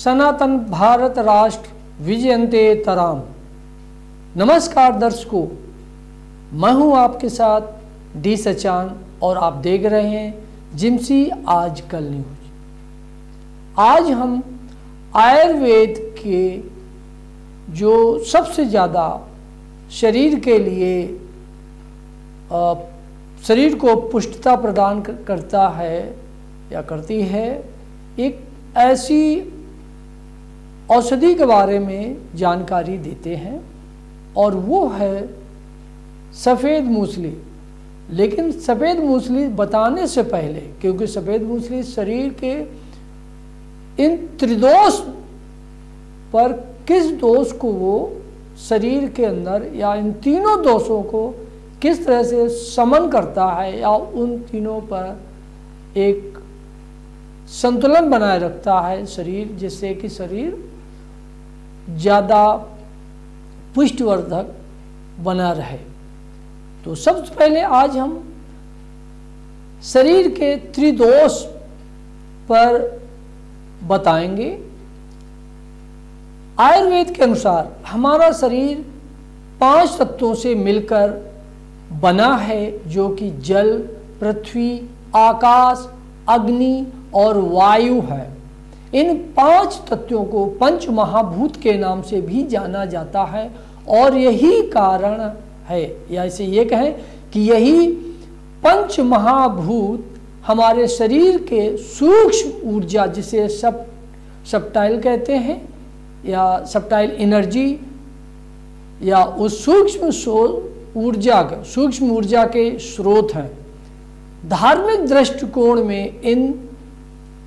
सनातन भारत राष्ट्र विजयन्ते तराम। नमस्कार दर्शकों, मैं हूं आपके साथ डी सचान और आप देख रहे हैं जिम्सी आजकल न्यूज। आज हम आयुर्वेद के जो सबसे ज़्यादा शरीर के लिए शरीर को पुष्टता प्रदान करता है या करती है, एक ऐसी औषधि के बारे में जानकारी देते हैं और वो है सफ़ेद मूसली। लेकिन सफ़ेद मूसली बताने से पहले, क्योंकि सफ़ेद मूसली शरीर के इन त्रिदोष पर किस दोष को वो शरीर के अंदर या इन तीनों दोषों को किस तरह से समन करता है या उन तीनों पर एक संतुलन बनाए रखता है शरीर, जिससे कि शरीर ज़्यादा पुष्टिवर्धक बना रहे। तो सबसे पहले आज हम शरीर के त्रिदोष पर बताएंगे। आयुर्वेद के अनुसार हमारा शरीर 5 तत्वों से मिलकर बना है, जो कि जल, पृथ्वी, आकाश, अग्नि और वायु है। इन 5 तत्वों को पंच महाभूत के नाम से भी जाना जाता है और यही कारण है, या इसे ये कहें कि यही पंच महाभूत हमारे शरीर के सूक्ष्म ऊर्जा, जिसे सब्टाइल कहते हैं या सब्टाइल एनर्जी, या उस सूक्ष्म ऊर्जा के स्रोत हैं। धार्मिक दृष्टिकोण में इन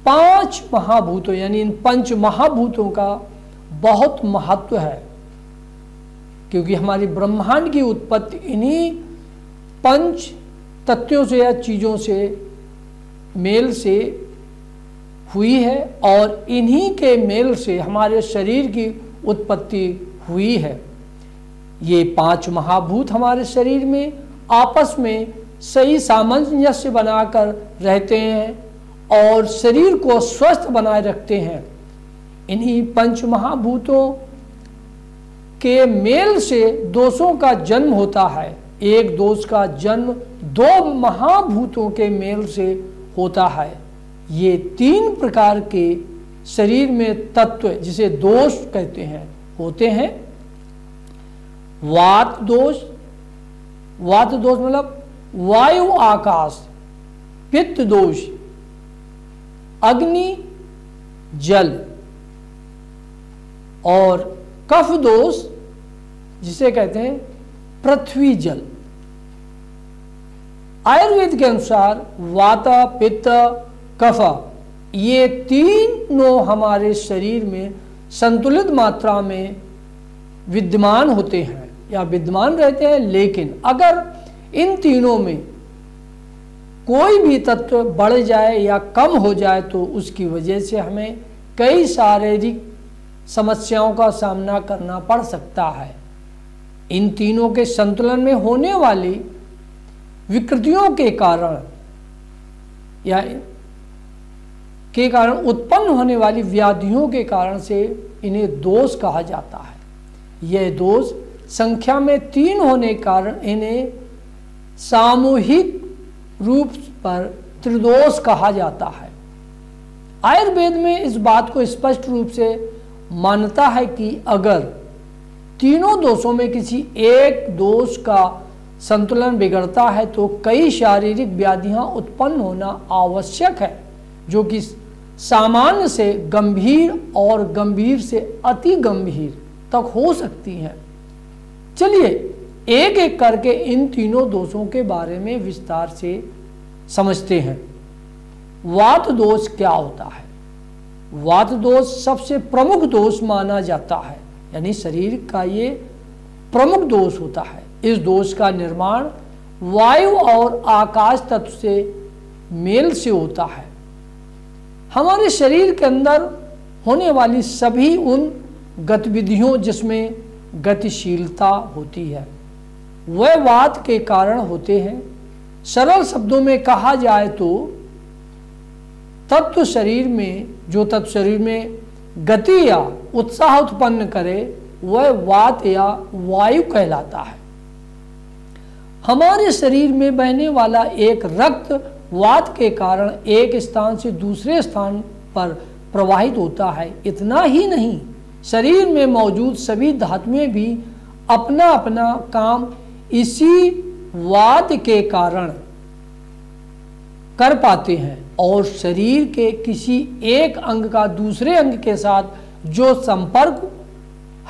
5 महाभूतों यानी इन पंच महाभूतों का बहुत महत्व है, क्योंकि हमारी ब्रह्मांड की उत्पत्ति इन्हीं पंच तत्वों से या चीज़ों से मेल से हुई है और इन्हीं के मेल से हमारे शरीर की उत्पत्ति हुई है। ये 5 महाभूत हमारे शरीर में आपस में सही सामंजस्य बनाकर रहते हैं और शरीर को स्वस्थ बनाए रखते हैं। इन्हीं पंच महाभूतों के मेल से दोषों का जन्म होता है। एक दोष का जन्म 2 महाभूतों के मेल से होता है। ये 3 प्रकार के शरीर में तत्व, जिसे दोष कहते हैं, होते हैं। वात दोष मतलब वायु आकाश, पित्त दोष अग्नि जल, और कफ दोष जिसे कहते हैं पृथ्वी जल। आयुर्वेद के अनुसार वात, पित्त, कफ ये तीनों हमारे शरीर में संतुलित मात्रा में विद्यमान होते हैं या विद्यमान रहते हैं। लेकिन अगर इन तीनों में कोई भी तत्व बढ़ जाए या कम हो जाए तो उसकी वजह से हमें कई शारीरिक समस्याओं का सामना करना पड़ सकता है। इन तीनों के संतुलन में होने वाली विकृतियों के कारण या के कारण उत्पन्न होने वाली व्याधियों के कारण से इन्हें दोष कहा जाता है। यह दोष संख्या में 3 होने के कारण इन्हें सामूहिक रूप पर त्रिदोष कहा जाता है। आयुर्वेद में इस बात को स्पष्ट रूप से मानता है कि अगर तीनों दोषों में किसी एक दोष का संतुलन बिगड़ता है तो कई शारीरिक व्याधियां उत्पन्न होना आवश्यक है, जो कि सामान्य से गंभीर और गंभीर से अति गंभीर तक हो सकती हैं। चलिए एक एक करके इन तीनों दोषों के बारे में विस्तार से समझते हैं। वात दोष क्या होता है? वात दोष सबसे प्रमुख दोष माना जाता है, यानी शरीर का ये प्रमुख दोष होता है। इस दोष का निर्माण वायु और आकाश तत्व से मेल से होता है। हमारे शरीर के अंदर होने वाली सभी उन गतिविधियों जिसमें गतिशीलता होती है वह वात के कारण होते हैं। सरल शब्दों में कहा जाए तो जो तत्व शरीर में गति या उत्साह उत्पन्न करे वह वात या वायु कहलाता है। हमारे शरीर में बहने वाला एक रक्त वात के कारण एक स्थान से दूसरे स्थान पर प्रवाहित होता है। इतना ही नहीं, शरीर में मौजूद सभी धातुएं भी अपना अपना काम इसी वात के कारण कर पाते हैं और शरीर के किसी एक अंग का दूसरे अंग के साथ जो संपर्क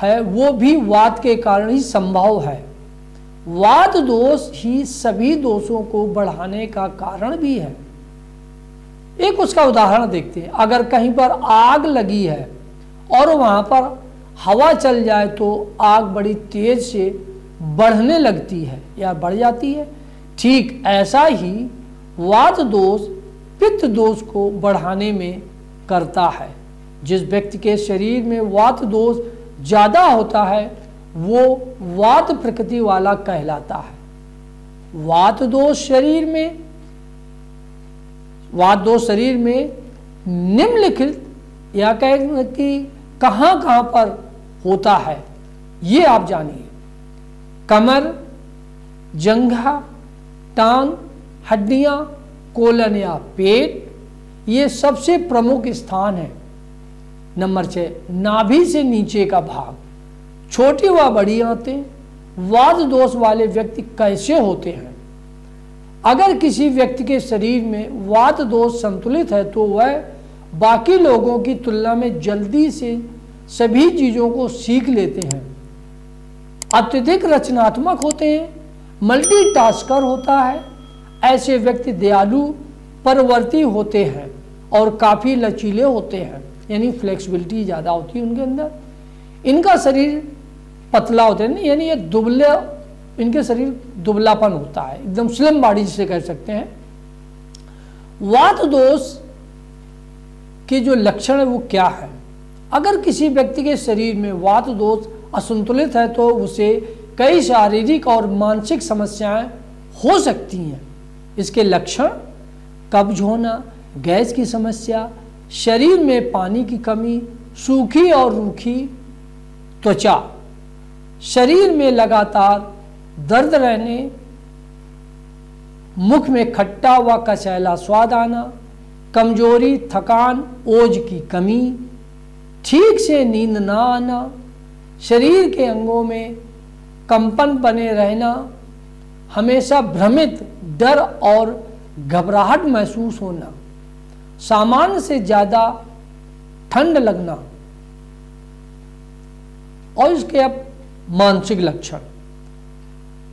है वो भी वात के कारण ही संभव है। वात दोष ही सभी दोषों को बढ़ाने का कारण भी है। एक उसका उदाहरण देखते हैं। अगर कहीं पर आग लगी है और वहां पर हवा चल जाए तो आग बड़ी तेज से बढ़ने लगती है या बढ़ जाती है। ठीक ऐसा ही वात दोष पित्त दोष को बढ़ाने में करता है। जिस व्यक्ति के शरीर में वात दोष ज्यादा होता है वो वात प्रकृति वाला कहलाता है। वात दोष शरीर में निम्नलिखित या कहें कि कहां कहां पर होता है ये आप जानिए। कमर, जंघा, टांग, हड्डियां, कोलन या पेट, ये सबसे प्रमुख स्थान है। नंबर 6, नाभि से नीचे का भाग, छोटी व बड़ी आंतें। वात दोष वाले व्यक्ति कैसे होते हैं? अगर किसी व्यक्ति के शरीर में वात दोष संतुलित है तो वह बाकी लोगों की तुलना में जल्दी से सभी चीजों को सीख लेते हैं, अत्यधिक रचनात्मक होते हैं, मल्टीटास्कर होता है। ऐसे व्यक्ति दयालु, परवर्ती होते हैं और काफी लचीले होते हैं, यानी फ्लेक्सिबिलिटी ज्यादा होती है उनके अंदर। इनका शरीर पतला होता है, यानी ये दुबले, इनके शरीर दुबलापन होता है, एकदम स्लिम बॉडी जिसे कह सकते हैं। वात दोष के जो लक्षण है वो क्या है? अगर किसी व्यक्ति के शरीर में वात दोष असंतुलित है तो उसे कई शारीरिक और मानसिक समस्याएं हो सकती हैं। इसके लक्षण कब्ज होना, गैस की समस्या, शरीर में पानी की कमी, सूखी और रूखी त्वचा, शरीर में लगातार दर्द रहने, मुख में खट्टा व कचैला स्वाद आना, कमजोरी, थकान, ओज की कमी, ठीक से नींद ना आना, शरीर के अंगों में कंपन बने रहना, हमेशा भ्रमित, डर और घबराहट महसूस होना, सामान्य से ज्यादा ठंड लगना। और इसके अब मानसिक लक्षण,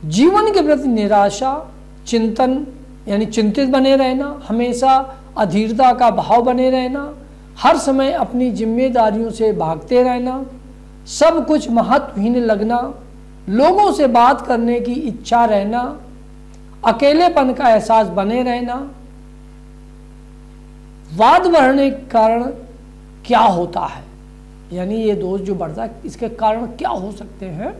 जीवन के प्रति निराशा, चिंतन यानी चिंतित बने रहना, हमेशा अधीरता का भाव बने रहना, हर समय अपनी जिम्मेदारियों से भागते रहना, सब कुछ महत्वहीन लगना, लोगों से बात करने की इच्छा रहना, अकेलेपन का एहसास बने रहना। वात बढ़ने के कारण क्या होता है, यानी ये दोष जो बढ़ता है इसके कारण क्या हो सकते हैं?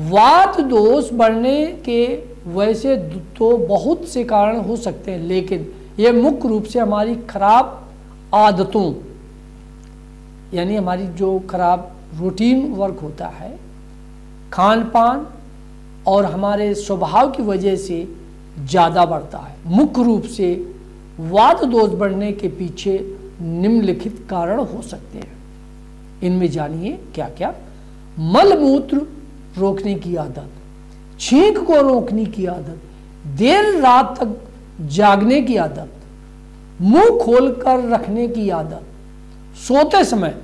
वात दोष बढ़ने के वैसे तो बहुत से कारण हो सकते हैं, लेकिन ये मुख्य रूप से हमारी खराब आदतों, यानी हमारी जो खराब रूटीन वर्क होता है, खान पान और हमारे स्वभाव की वजह से ज़्यादा बढ़ता है। मुख्य रूप से वात दोष बढ़ने के पीछे निम्नलिखित कारण हो सकते हैं। इनमें जानिए क्या क्या? मलमूत्र रोकने की आदत, छींक को रोकने की आदत, देर रात तक जागने की आदत, मुंह खोलकर रखने की आदत, सोते समय,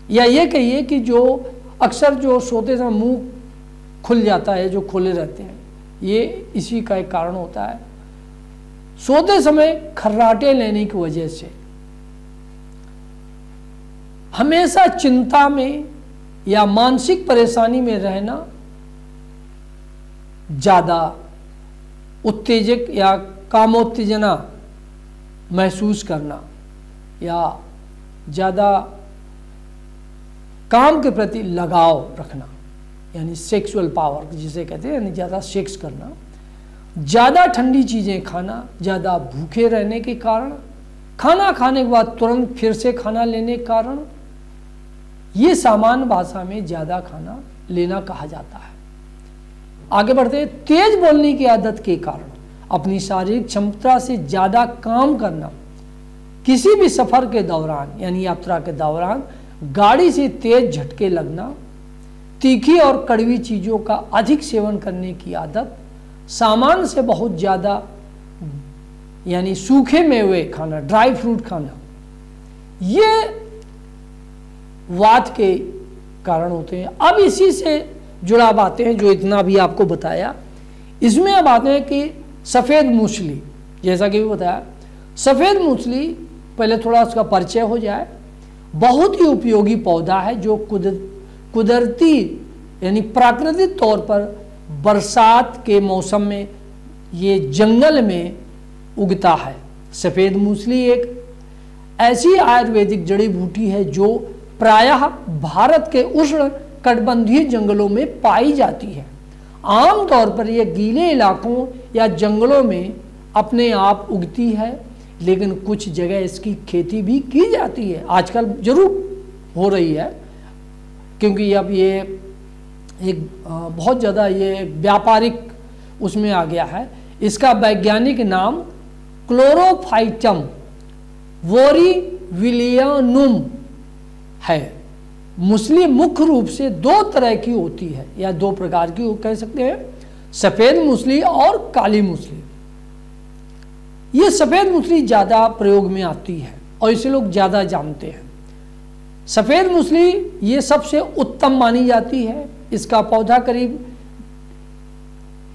या ये कहिए कि जो अक्सर जो सोते समय मुंह खुल जाता है, जो खोले रहते हैं, ये इसी का एक कारण होता है। सोते समय खर्राटे लेने की वजह से, हमेशा चिंता में या मानसिक परेशानी में रहना, ज्यादा उत्तेजक या कामोत्तेजना महसूस करना, या ज़्यादा काम के प्रति लगाव रखना, यानी सेक्सुअल पावर जिसे कहते हैं, यानी ज़्यादा सेक्स करना, ज़्यादा ठंडी चीज़ें खाना, ज़्यादा भूखे रहने के कारण, खाना खाने के बाद तुरंत फिर से खाना लेने के कारण, ये सामान्य भाषा में ज़्यादा खाना लेना कहा जाता है। आगे बढ़ते हैं। तेज बोलने की आदत के कारण अपनी शारीरिक क्षमता से ज़्यादा काम करना, किसी भी सफ़र के दौरान यानी यात्रा के दौरान गाड़ी से तेज झटके लगना, तीखी और कड़वी चीज़ों का अधिक सेवन करने की आदत, सामान्य से बहुत ज़्यादा यानी सूखे मेवे खाना, ड्राई फ्रूट खाना, ये वात के कारण होते हैं। अब इसी से जुड़ा बातें हैं जो इतना भी आपको बताया। इसमें अब आते हैं कि सफ़ेद मूसली, जैसा कि भी बताया सफ़ेद मूसली, पहले थोड़ा उसका परिचय हो जाए। बहुत ही उपयोगी पौधा है जो कुदरती यानी प्राकृतिक तौर पर बरसात के मौसम में ये जंगल में उगता है। सफ़ेद मूसली एक ऐसी आयुर्वेदिक जड़ी बूटी है जो प्रायः भारत के उष्ण कटिबंधीय जंगलों में पाई जाती है। आमतौर पर यह गीले इलाकों या जंगलों में अपने आप उगती है, लेकिन कुछ जगह इसकी खेती भी की जाती है। आजकल जरूर हो रही है, क्योंकि अब ये एक बहुत ज़्यादा ये व्यापारिक उसमें आ गया है। इसका वैज्ञानिक नाम क्लोरोफाइटम वोरीविलियनुम है। मूसली मुख्य रूप से दो तरह की होती है या दो प्रकार की कह सकते हैं, सफ़ेद मूसली और काली मूसली। ये सफ़ेद मूसली ज़्यादा प्रयोग में आती है और इसे लोग ज़्यादा जानते हैं। सफ़ेद मूसली ये सबसे उत्तम मानी जाती है। इसका पौधा करीब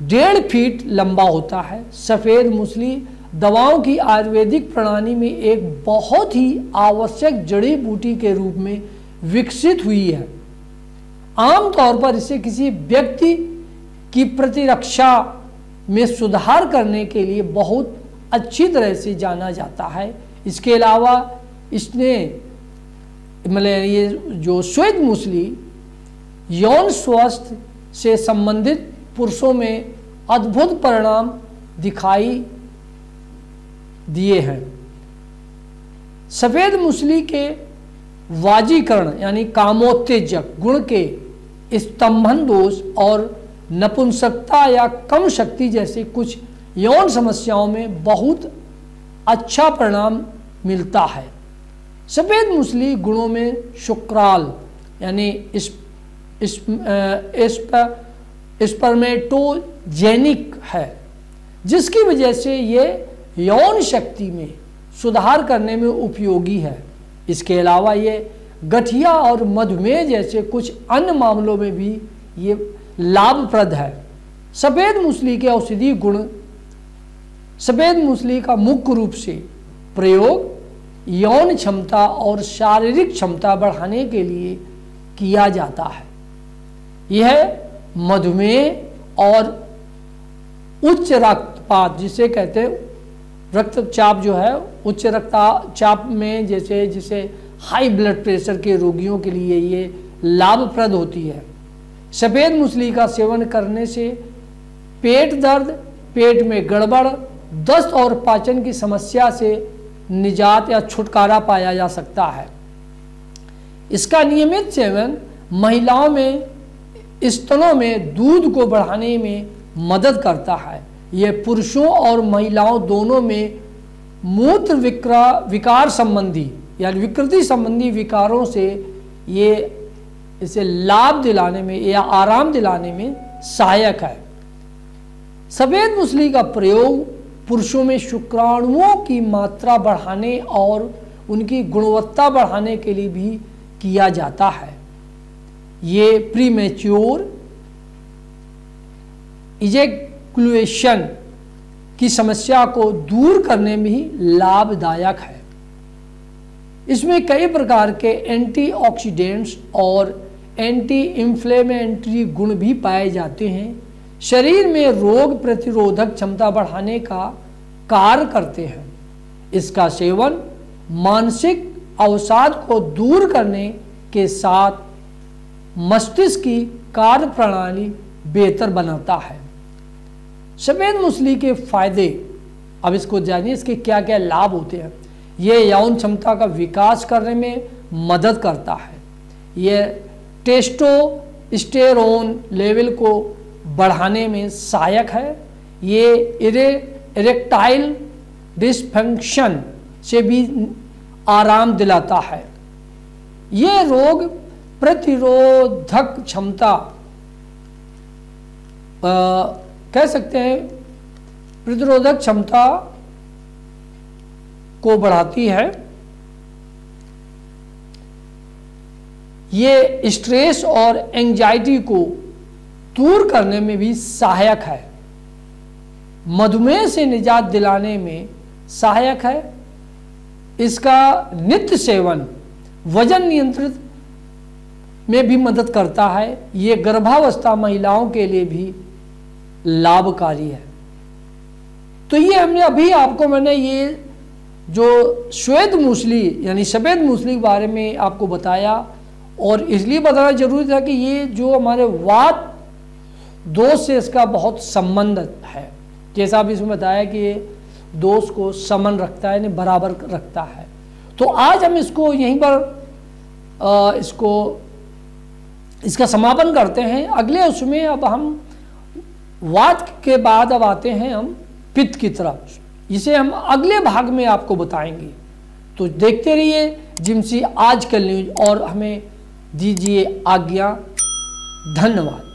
1.5 फीट लंबा होता है। सफ़ेद मूसली दवाओं की आयुर्वेदिक प्रणाली में एक बहुत ही आवश्यक जड़ी बूटी के रूप में विकसित हुई है। आमतौर पर इसे किसी व्यक्ति की प्रतिरक्षा में सुधार करने के लिए बहुत अच्छी तरह से जाना जाता है। इसके अलावा इसने मतलब ये जो श्वेत मूसली यौन स्वास्थ्य से संबंधित पुरुषों में अद्भुत परिणाम दिखाई दिए हैं। सफ़ेद मूसली के वाजीकरण यानी कामोत्तेजक गुण के स्तंभन दोष और नपुंसकता या कम शक्ति जैसे कुछ यौन समस्याओं में बहुत अच्छा परिणाम मिलता है। सफ़ेद मूसली गुणों में शुक्राल यानी स्पर्मेटोजेनिक है, जिसकी वजह से ये यौन शक्ति में सुधार करने में उपयोगी है। इसके अलावा ये गठिया और मधुमेह जैसे कुछ अन्य मामलों में भी ये लाभप्रद है। सफ़ेद मूसली के औषधीय गुण, सफ़ेद मूसली का मुख्य रूप से प्रयोग यौन क्षमता और शारीरिक क्षमता बढ़ाने के लिए किया जाता है। यह मधुमेह और उच्च रक्तपात जिसे कहते हैं, रक्तचाप जो है उच्च रक्तचाप में जिसे हाई ब्लड प्रेशर के रोगियों के लिए ये लाभप्रद होती है। सफ़ेद मूसली का सेवन करने से पेट दर्द, पेट में गड़बड़, दस्त और पाचन की समस्या से निजात या छुटकारा पाया जा सकता है। इसका नियमित सेवन महिलाओं में स्तनों में दूध को बढ़ाने में मदद करता है। यह पुरुषों और महिलाओं दोनों में मूत्र विकार संबंधी या विकृति संबंधी विकारों से ये इसे लाभ दिलाने में या आराम दिलाने में सहायक है। सफ़ेद मूसली का प्रयोग पुरुषों में शुक्राणुओं की मात्रा बढ़ाने और उनकी गुणवत्ता बढ़ाने के लिए भी किया जाता है। ये प्रीमेच्योर इजैकुलेशन की समस्या को दूर करने में ही लाभदायक है। इसमें कई प्रकार के एंटीऑक्सीडेंट्स और एंटी इंफ्लेमेटरी गुण भी पाए जाते हैं। शरीर में रोग प्रतिरोधक क्षमता बढ़ाने का कार्य करते हैं। इसका सेवन मानसिक अवसाद को दूर करने के साथ मस्तिष्क की कार्य प्रणाली बेहतर बनाता है। सफ़ेद मूसली के फायदे, अब इसको जानिए इसके क्या क्या लाभ होते हैं। ये यौन क्षमता का विकास करने में मदद करता है। ये टेस्टोस्टेरोन लेवल को बढ़ाने में सहायक है। ये इरेक्टाइल डिसफंक्शन से भी आराम दिलाता है। ये रोग प्रतिरोधक क्षमता कह सकते हैं, प्रतिरोधक क्षमता को बढ़ाती है। ये स्ट्रेस और एंजाइटी को दूर करने में भी सहायक है। मधुमेह से निजात दिलाने में सहायक है। इसका नित्य सेवन वजन नियंत्रित में भी मदद करता है। ये गर्भावस्था महिलाओं के लिए भी लाभकारी है। तो ये हमने अभी आपको मैंने ये जो श्वेत मूसली यानी सफ़ेद मूसली के बारे में आपको बताया, और इसलिए बताना जरूरी था कि ये जो हमारे वात दोष से इसका बहुत संबंध है। जैसा अभी इसमें बताया कि ये दोष को समन रखता है, यानी बराबर रखता है। तो आज हम इसको यहीं पर इसका समापन करते हैं। अगले उसमें अब हम वात के बाद अब आते हैं हम पित्त की तरफ। इसे हम अगले भाग में आपको बताएंगे। तो देखते रहिए जिमसी आजकल न्यूज और हमें दीजिए आज्ञा। धन्यवाद।